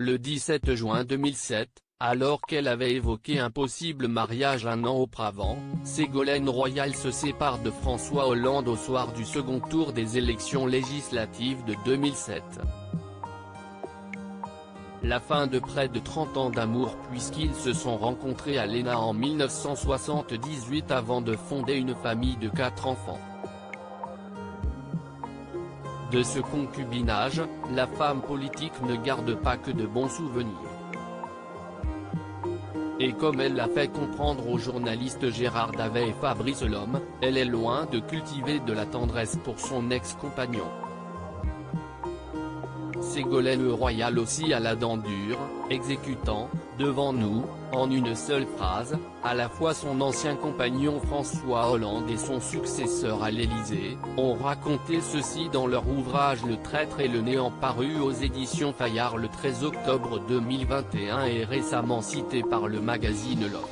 Le 17 juin 2007, alors qu'elle avait évoqué un possible mariage un an auparavant, Ségolène Royal se sépare de François Hollande au soir du second tour des élections législatives de 2007. La fin de près de 30 ans d'amour puisqu'ils se sont rencontrés à l'ENA en 1978 avant de fonder une famille de 4 enfants. De ce concubinage, la femme politique ne garde pas que de bons souvenirs. Et comme elle l'a fait comprendre aux journalistes Gérard Davet et Fabrice Lhomme, elle est loin de cultiver de la tendresse pour son ex-compagnon. Ségolène Royal aussi a la dent dure, exécutant, devant nous, en une seule phrase, à la fois son ancien compagnon François Hollande et son successeur à l'Élysée, ont raconté ceci dans leur ouvrage Le Traître et le Néant paru aux éditions Fayard le 13 octobre 2021 et récemment cité par le magazine L'Op.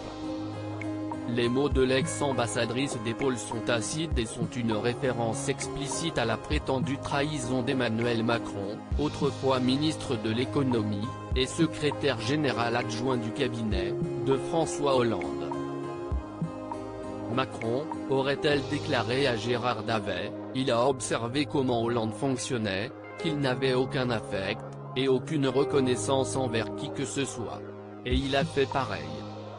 Les mots de l'ex-ambassadrice d'épaule sont acides et sont une référence explicite à la prétendue trahison d'Emmanuel Macron, autrefois ministre de l'économie, et secrétaire général adjoint du cabinet, de François Hollande. Macron, aurait-elle déclaré à Gérard Davet, il a observé comment Hollande fonctionnait, qu'il n'avait aucun affect, et aucune reconnaissance envers qui que ce soit. Et il a fait pareil.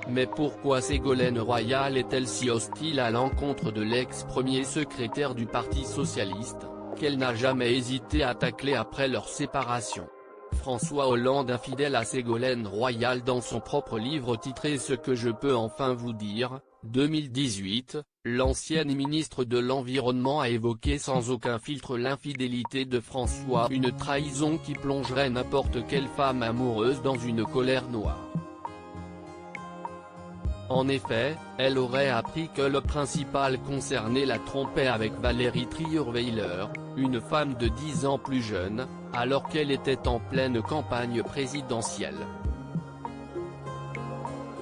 Mais pourquoi Ségolène Royal est-elle si hostile à l'encontre de l'ex-premier secrétaire du Parti socialiste, qu'elle n'a jamais hésité à tacler après leur séparation? François Hollande infidèle à Ségolène Royal dans son propre livre titré Ce que je peux enfin vous dire, 2018, l'ancienne ministre de l'Environnement a évoqué sans aucun filtre l'infidélité de François, une trahison qui plongerait n'importe quelle femme amoureuse dans une colère noire. En effet, elle aurait appris que le principal concerné la trompait avec Valérie Trierweiler, une femme de 10 ans plus jeune, alors qu'elle était en pleine campagne présidentielle.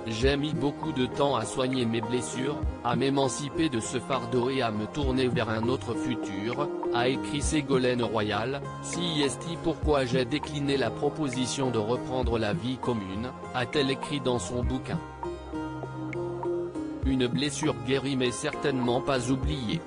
J'ai mis beaucoup de temps à soigner mes blessures, à m'émanciper de ce fardeau et à me tourner vers un autre futur, a écrit Ségolène Royal. Si est pourquoi j'ai décliné la proposition de reprendre la vie commune, a-t-elle écrit dans son bouquin. Une blessure guérie mais certainement pas oubliée.